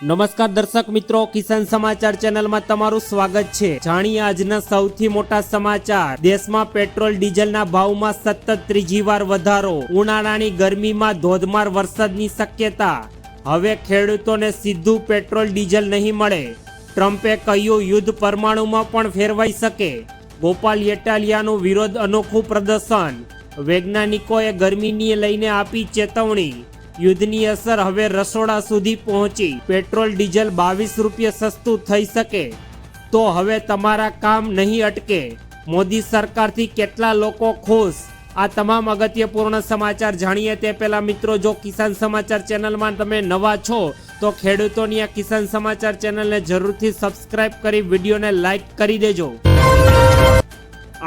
નમસ્કાર દર્શક મિત્રો, કિસાન સમાચાર ચેનલમાં તમારું સ્વાગત છે। જાણીએ આજના સૌથી મોટા સમાચાર। દેશમાં પેટ્રોલ ડીઝલના ભાવમાં સતત ત્રીજી વાર વધારો। ઉનાળાની ગરમીમાં ધોધમાર વરસાદની શક્યતા। હવે ખેડૂતોને સીધું પેટ્રોલ ડીઝલ નહીં મળે। ટ્રમ્પે કહ્યું યુદ્ધ પરમાણુમાં પણ ફેરવાઈ શકે। ગોપાલ ઇટાલિયાનું વિરોધ અનોખું પ્રદર્શન। વૈજ્ઞાનિકોએ ગરમીને લઈને આપી ચેતવણી। યુદ્ધની અસર હવે રસોડા સુધી પહોંચી। પેટ્રોલ ડીઝલ 22 રૂપિયા સસ્તું થઈ શકે તો હવે તમારા કામ નહીં અટકે। મોદી સરકારથી કેટલા લોકો ખુશ? આ તમામ અગત્યપૂર્ણ સમાચાર જાણીએ તે પહેલા મિત્રો, જો કિસાન સમાચાર ચેનલમાં તમે નવા છો તો ખેડૂતોની આ કિસાન સમાચાર ચેનલને જરૂરથી સબસ્ક્રાઇબ કરી વિડીયોને લાઈક કરી દેજો।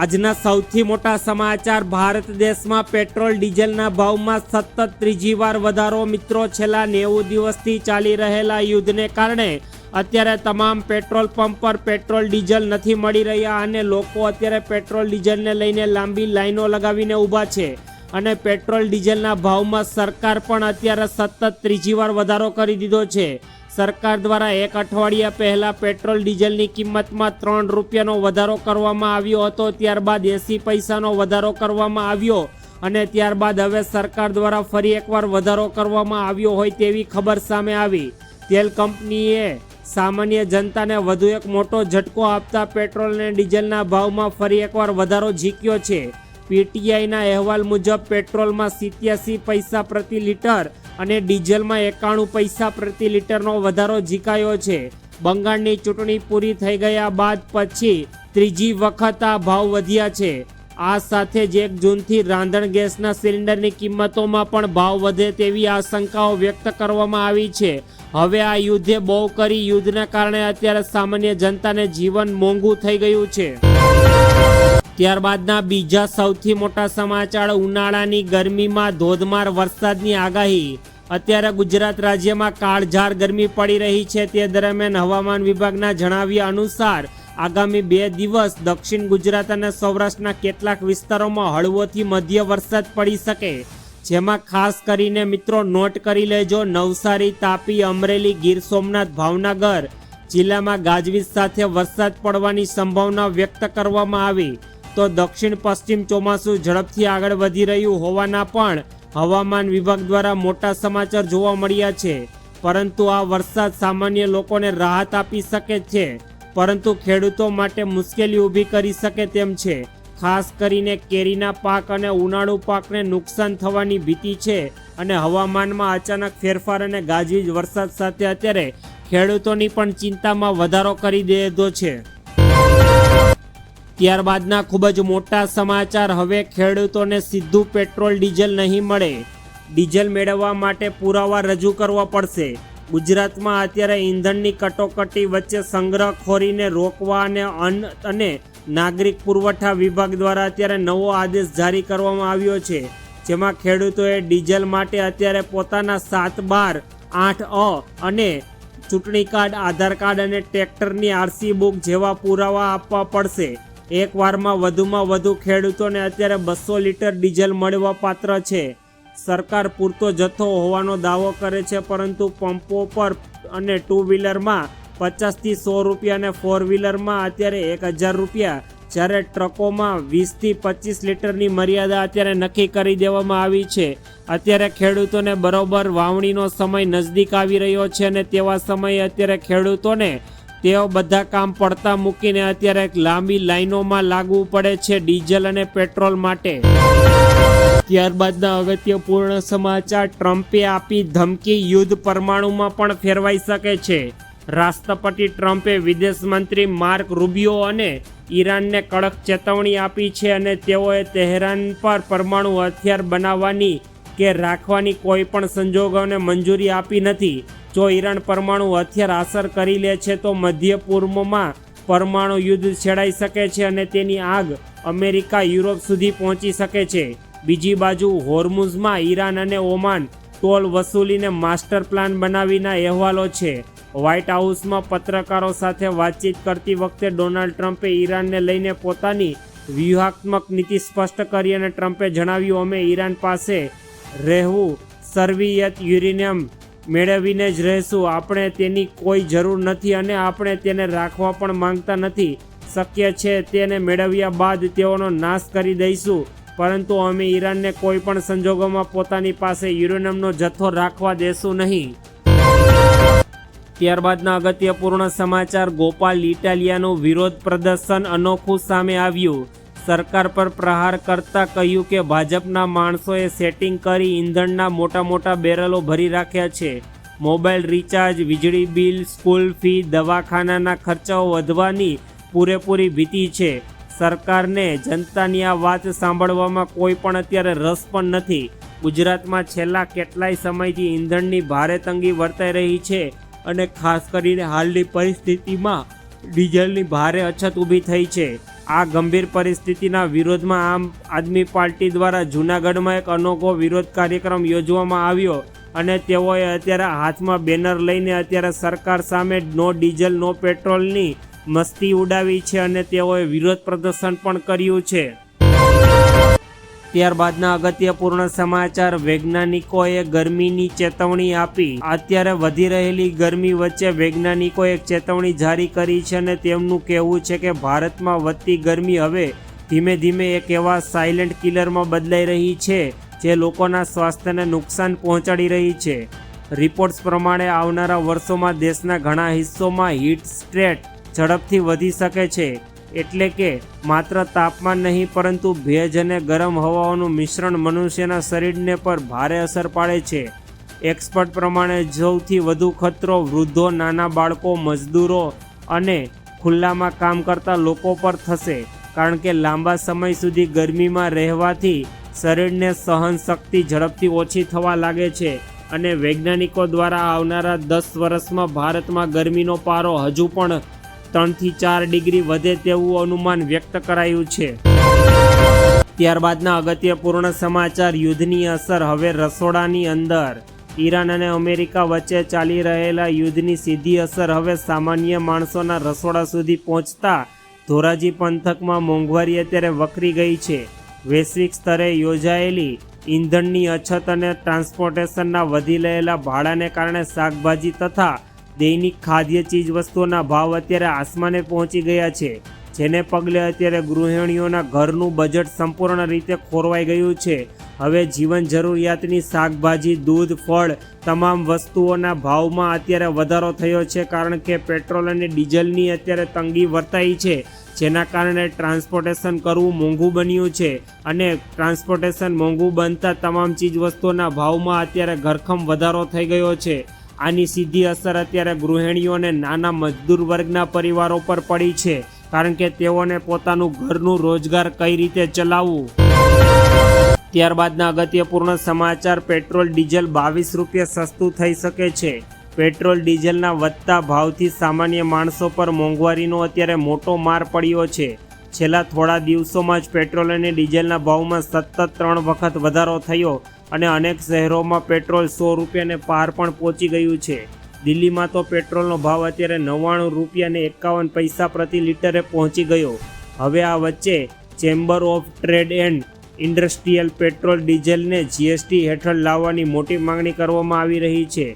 આજના સૌથી મોટા સમાચાર। ભારત દેશમાં પેટ્રોલ ડીઝલના ભાવમાં સતત ત્રીજી વાર વધારો। મિત્રો, છેલ્લા 90 દિવસથી ચાલી રહેલા યુદ્ધને કારણે અત્યારે તમામ પેટ્રોલ પંપ પર પેટ્રોલ ડીઝલ નથી મળી રહ્યા અને લોકો અત્યારે પેટ્રોલ ડીઝલને લઈને લાંબી લાઈનો લગાવીને ઊભા છે અને પેટ્રોલ ડીઝલના ભાવમાં સરકાર પણ અત્યારે સતત ત્રીજી વાર વધારો કરી દીધો છે। સરકાર દ્વારા એક અઠવાડિયા પહેલા પેટ્રોલ ડીઝલની કિંમતમાં 3 રૂપિયાનો વધારો કરવામાં આવ્યો હતો। ત્યારબાદ 80 પૈસાનો વધારો કરવામાં આવ્યો અને ત્યારબાદ હવે સરકાર દ્વારા ફરી એકવાર વધારો કરવામાં આવ્યો હોય તેવી ખબર સામે આવી। તેલ કંપનીએ સામાન્ય જનતાને વધુ એક મોટો ઝટકો આપતા પેટ્રોલ અને ડીઝલના ભાવમાં ફરી એકવાર વધારો ઝીક્યો છે। પીટીઆઈના અહેવાલ મુજબ પેટ્રોલમાં 87 પૈસા પ્રતિ લીટર અને ડીઝલમાં 91 પૈસા પ્રતિ લીટરનો વધારો ઝીકાયો છે। બંગાળની ચૂંટણી પૂરી થઈ ગયા બાદ પછી ત્રીજી વખત આ ભાવ વધ્યા છે। આ સાથે જ 1 જૂનથી રાંધણ ગેસના સિલિન્ડરની કિંમતોમાં પણ ભાવ વધે તેવી આશંકાઓ વ્યક્ત કરવામાં આવી છે। હવે આ યુદ્ધે બહુ કરી। યુદ્ધના કારણે અત્યારે સામાન્ય જનતાને જીવન મોંઘું થઈ ગયું છે। ત્યારબાદના બીજા સૌથી મોટા સમાચાર। ઉનાળાની ગરમીમાં ધોધમાર વરસાદની આગાહી। અત્યારે ગુજરાત રાજ્યમાં કાળઝાળ ગરમી પડી રહી છે। તે દરમિયાન હવામાન વિભાગના જણાવ્યા અનુસાર આગામી 2 દિવસ દક્ષિણ ગુજરાત અને સૌરાષ્ટ્રના કેટલાક વિસ્તારોમાં હળવોથી મધ્ય વરસાદ પડી શકે, જેમાં ખાસ કરીને મિત્રો નોટ કરી લેજો, નવસારી, તાપી, અમરેલી, ગીર સોમનાથ, ભાવનગર જિલ્લામાં ગાજવીજ સાથે વરસાદ પડવાની સંભાવના વ્યક્ત કરવામાં આવી। તો દક્ષિણ પશ્ચિમ ચોમાસું ઝડપથી આગળ વધી રહ્યું હોવાના પણ હવામાન વિભાગ દ્વારા મોટા સમાચાર જોવા મળ્યા છે। પરંતુ આ વરસાદ સામાન્ય લોકોને રાહત આપી શકે છે, પરંતુ ખેડૂતો માટે મુશ્કેલી ઊભી કરી શકે તેમ છે। ખાસ કરીને કેરીના પાક અને ઉનાળુ પાકને નુકસાન થવાની ભીતિ છે અને હવામાનમાં અચાનક ફેરફાર અને ગાજવીજ વરસાદ સાથે અત્યારે ખેડૂતોની પણ ચિંતામાં વધારો કરી દીધો છે। ત્યારબાદના ખૂબ જ મોટા સમાચાર। હવે ખેડૂતોને સીધું પેટ્રોલ ડીઝલ નહીં મળે। ડીઝલ મેળવવા માટે પુરાવા રજૂ કરવા પડશે। ગુજરાતમાં અત્યારે ઈંધણની કટોકટી વચ્ચે સંગ્રહખોરીને રોકવા અને નાગરિક પુરવઠા વિભાગ દ્વારા અત્યારે નવો આદેશ જારી કરવામાં આવ્યો છે, જેમાં ખેડૂતોએ ડીઝલ માટે અત્યારે પોતાના 7, 12, 8 અને ચૂંટણી કાર્ડ, આધાર કાર્ડ અને ટ્રેક્ટરની આરસી બુક જેવા પુરાવા આપવા પડશે। એક વારમાં વધુમાં વધુ ખેડૂતોને અત્યારે 200 લીટર ડીઝલ મળવા પાત્ર છે। સરકાર પૂરતો જથ્થો હોવાનો દાવો કરે છે, પરંતુ પંપો પર અને 2 વ્હીલરમાં 50 થી 100 રૂપિયા અને 4 વ્હીલરમાં અત્યારે 1000 રૂપિયા, જ્યારે ટ્રકોમાં 20 થી 25 લીટરની મર્યાદા અત્યારે નક્કી કરી દેવામાં આવી છે। અત્યારે ખેડૂતોને બરોબર વાવણીનો સમય નજદીક આવી રહ્યો છે અને તેવા સમયે અત્યારે ખેડૂતોને તેઓ બધા કામ પડતા મૂકીને અત્યારે લાંબી લાઈનોમાં લાગવું પડે છે ડીઝલ અને પેટ્રોલ માટે। ત્યારબાદના અગત્યપૂર્ણ સમાચાર। ટ્રમ્પે આપી ધમકી, યુદ્ધ પરમાણુમાં પણ ફેરવાઈ શકે છે। રાષ્ટ્રપતિ ટ્રમ્પે વિદેશ મંત્રી માર્ક રૂબિયો અને ઈરાનને કડક ચેતવણી આપી છે અને તેઓએ તેહેરાન પર પરમાણુ હથિયાર બનાવવાની કે રાખવાની કોઈ પણ સંજોગોને મંજૂરી આપી નથી। જો ઈરાન પરમાણુ હથિયાર હાંસલ કરી લે છે તો મધ્ય પૂર્વમાં પરમાણુ યુદ્ધ છેડાઈ શકે છે અને તેની આગ અમેરિકા, યુરોપ સુધી પહોંચી શકે છે। બીજી બાજુ હોર્મુઝમાં ઈરાન અને ઓમાન ટોલ વસૂલીને માસ્ટર પ્લાન બનાવીના અહેવાલો છે। વ્હાઇટ હાઉસમાં પત્રકારો સાથે વાતચીત કરતી વખતે ડોનાલ્ડ ટ્રમ્પે ઈરાનને લઈને પોતાની વ્યૂહાત્મક નીતિ સ્પષ્ટ કરી અને ટ્રમ્પે જણાવ્યું, અમે ઈરાન પાસે રહેવું સોવિયત યુરેનિયમ મેળવીને જ રહેશું. આપણે તેની કોઈ જરૂર નથી અને આપણે તેને રાખવા પણ માંગતા નથી. શક્ય છે તેને મેળવ્યા બાદ તેઓનો નાશ કરી દઈશું, પરંતુ અમે ઈરાનને કોઈ પણ સંજોગોમાં પોતાની પાસે યુરેનિયમનો જથ્થો રાખવા દેશું નહીં. ત્યારબાદના અગત્યપૂર્ણ સમાચાર. ગોપાલ ઇટાલિયાનું વિરોધ પ્રદર્શન અનોખું સામે આવ્યું. સરકાર પર પ્રહાર કરતા કહ્યું કે ભાજપના માણસોએ સેટિંગ કરી ઈંધણના મોટા બેરલો ભરી રાખ્યા છે. મોબાઈલ રિચાર્જ, વીજળી બિલ, સ્કૂલ ફી, દવાખાનાના ખર્ચાઓ વધવાની પૂરેપૂરી ભીતિ છે. સરકારને જનતાની આ વાત સાંભળવામાં કોઈ પણ અત્યારે રસ પણ નથી. ગુજરાતમાં છેલ્લા કેટલાય સમયથી ઈંધણની ભારે તંગી વર્તાઈ રહી છે અને ખાસ કરીને હાલની પરિસ્થિતિમાં ડીઝલની ભારે અછત ઊભી થઈ છે. આ ગંભીર પરિસ્થિતિના વિરોધમાં આમ આદમી પાર્ટી દ્વારા જૂનાગઢમાં એક અનોખો વિરોધ કાર્યક્રમ યોજવામાં આવ્યો અને તેઓએ અત્યારે હાથમાં બેનર લઈને અત્યારે સરકાર સામે નો ડીઝલ નો પેટ્રોલની મસ્તી ઉડાવી છે અને તેઓએ વિરોધ પ્રદર્શન પણ કર્યું છે. ત્યારબાદના અગત્યપૂર્ણ સમાચાર. વૈજ્ઞાનિકોએ ગરમીની ચેતવણી આપી. અત્યારે વધી રહેલી ગરમી વચ્ચે વૈજ્ઞાનિકોએ એક ચેતવણી જારી કરી છે અને તેમનું કહેવું છે કે ભારતમાં વધતી ગરમી હવે ધીમે ધીમે એક એવા સાયલેન્ટ કિલરમાં બદલાઈ રહી છે જે લોકોના સ્વાસ્થ્યને નુકસાન પહોંચાડી રહી છે. રિપોર્ટ્સ પ્રમાણે આવનારા વર્ષોમાં દેશના ઘણા હિસ્સોમાં હીટ સ્ટ્રેસ ઝડપથી વધી શકે છે. એટલે કે માત્ર તાપમાન નહીં પરંતુ ભેજ અને ગરમ હવાઓનું મિશ્રણ મનુષ્યના શરીરને પર ભારે અસર પાડે છે. એક્સપર્ટ પ્રમાણે સૌથી વધુ ખતરો વૃદ્ધો, નાના બાળકો, મજદૂરો અને ખુલ્લામાં કામ કરતા લોકો પર થશે, કારણ કે લાંબા સમય સુધી ગરમીમાં રહેવાથી શરીરને સહન શક્તિ ઝડપથી ઓછી થવા લાગે છે અને વૈજ્ઞાનિકો દ્વારા આવનારા 10 વર્ષમાં ભારતમાં ગરમીનો પારો હજુ પણ 3 થી 4 ડિગ્રી વધે તેવું અનુમાન વ્યક્ત કરાયું છે. ત્યારબાદના અગત્યપૂર્ણ સમાચાર. યુદ્ધની અસર હવે રસોડાની અંદર. ઈરાન અને અમેરિકા વચ્ચે ચાલી રહેલા યુદ્ધની સીધી અસર હવે સામાન્ય માણસોના રસોડા સુધી પહોંચતા ધોરાજી પંથકમાં મોંઘવારી અત્યારે વકરી ગઈ છે. વૈશ્વિક સ્તરે યોજાયેલી ઈંધણની અછત અને ટ્રાન્સપોર્ટેશનના વધી રહેલા ભાડાને કારણે શાકભાજી તથા દૈનિક ખાદ્ય ચીજ વસ્તુઓના ભાવ અત્યારે આસમાને પહોંચી ગયા છે, જેને પગલે અત્યારે ગૃહિણીઓના ઘરનું બજેટ સંપૂર્ણ રીતે ખોરવાઈ ગયું છે. હવે જીવન જરૂરિયાતની શાકભાજી, દૂધ, ફળ તમામ વસ્તુઓના ભાવમાં અત્યારે વધારો થયો છે, કારણ કે પેટ્રોલ અને ડીઝલની અત્યારે તંગી વર્તાઈ છે, જેના કારણે ટ્રાન્સપોર્ટેશન કરવું મોંઘું બન્યું છે અને ટ્રાન્સપોર્ટેશન મોંઘું બનતા તમામ ચીજ વસ્તુઓના ભાવમાં અત્યારે ઘરખમ વધારો થઈ ગયો છે. આની સીધી અસર અત્યારે ગૃહિણીઓ અને નાના મજદૂર વર્ગના પરિવારો પર પડી છે, કારણ કે તેઓને પોતાનું ઘરનું રોજગાર કઈ રીતે ચલાવવું. ત્યારબાદના અગત્યપૂર્ણ સમાચાર. પેટ્રોલ ડીઝલ 22 રૂપિયા સસ્તું થઈ શકે છે. પેટ્રોલ ડીઝલના વધતા ભાવથી સામાન્ય માણસો પર મોંઘવારીનો અત્યારે મોટો માર પડ્યો છે. છેલ્લા થોડા દિવસોમાં જ પેટ્રોલ અને ડીઝલના ભાવમાં સતત 3 વખત વધારો થયો અને અનેક શહેરોમાં પેટ્રોલ 100 રૂપિયાને પાર પણ પહોંચી ગયું છે. દિલ્હીમાં તો પેટ્રોલનો ભાવ અત્યારે 99 રૂપિયા અને 51 પૈસા પ્રતિ લીટરે પહોંચી ગયો. હવે આ વચ્ચે chamber of trade and industrial petrol ડીઝલને જીએસટી હેઠળ લાવવાની મોટી માંગણી કરવામાં આવી રહી છે.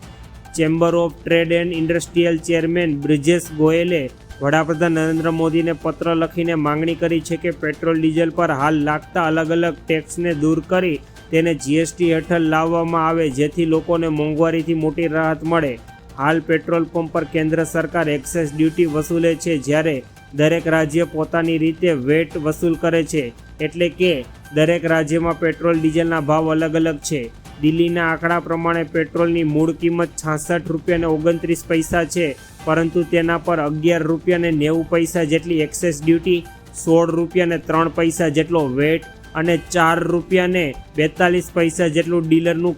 Chamber of trade and industrial chairman Brijesh ગોયલે વડાપ્રધાન નરેન્દ્ર મોદીને પત્ર લખીને માંગણી કરી છે કે પેટ્રોલ ડીઝલ પર હાલ લાગતા અલગ અલગ ટેક્સને દૂર કરી તેને જીએસટી હેઠળ લાવવામાં આવે, જેથી લોકોને મોંઘવારીથી મોટી રાહત મળે. હાલ પેટ્રોલ પંપ પર કેન્દ્ર સરકાર એક્સાઇઝ ડ્યુટી વસૂલે છે, જ્યારે દરેક રાજ્ય પોતાની રીતે વેટ વસૂલ કરે છે, એટલે કે દરેક રાજ્યમાં પેટ્રોલ ડીઝલના ભાવ અલગ અલગ છે. દિલ્હીના આંકડા પ્રમાણે પેટ્રોલની મૂળ કિંમત 66 રૂપિયા અને 29 પૈસા છે, પરંતુ તેના પર 11 રૂપિયા અને 90 પૈસા જેટલી એક્સાઇઝ ડ્યુટી, 16 રૂપિયા અને 3 પૈસા જેટલો વેટ અને 4 રૂપિયા ને 42 પૈસા જેટલું ડીલરનું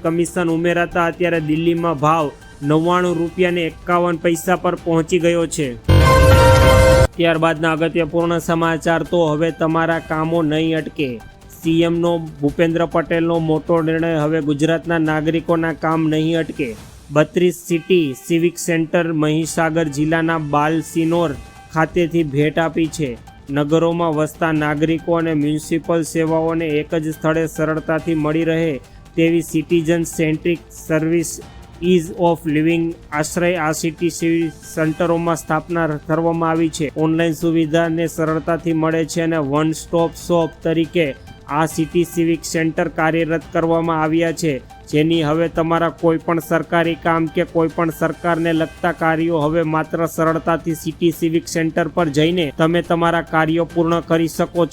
કમિશન ઉમેરાતા અત્યારે દિલ્હીમાં ભાવ 99 રૂપિયા ને 51 પૈસા પર પહોંચી ગયો છે. ત્યારબાદના અગત્યપૂર્ણ સમાચાર. તો હવે તમારા કામો નહીં અટકે. સીએમનો ભૂપેન્દ્ર પટેલનો મોટો નિર્ણય. હવે ગુજરાતના નાગરિકોના કામ નહીં અટકે. 32 સિટી સિવિક સેન્ટર મહીસાગર જિલ્લાના બાલસિનોર ખાતેથી ભેટ આપી છે. નગરોમાં વસતા નાગરિકો અને મ્યુનિસિપલ સેવાઓને એક જ સ્થળે સરળતાથી મળી રહે તેવી citizen centric service ease of living આશ્રય આ સિટી સિવિલ સેન્ટરોમાં સ્થાપના કરવામાં આવી છે. ઓનલાઈન સુવિધાને સરળતાથી મળે છે અને વન સ્ટોપ શોપ તરીકે આ સિટી સિવિક સેન્ટર કાર્યરત કરવામાં આવ્યા છે, જેની હવે તમારા કોઈ પણ સરકારી કામ કે કોઈ પણ સરકારને લગતા કાર્યો હવે માત્ર સરળતાથી સિટી સિવિક સેન્ટર પર જઈને તમે તમારા કાર્યો પૂર્ણ કરી શકો છો.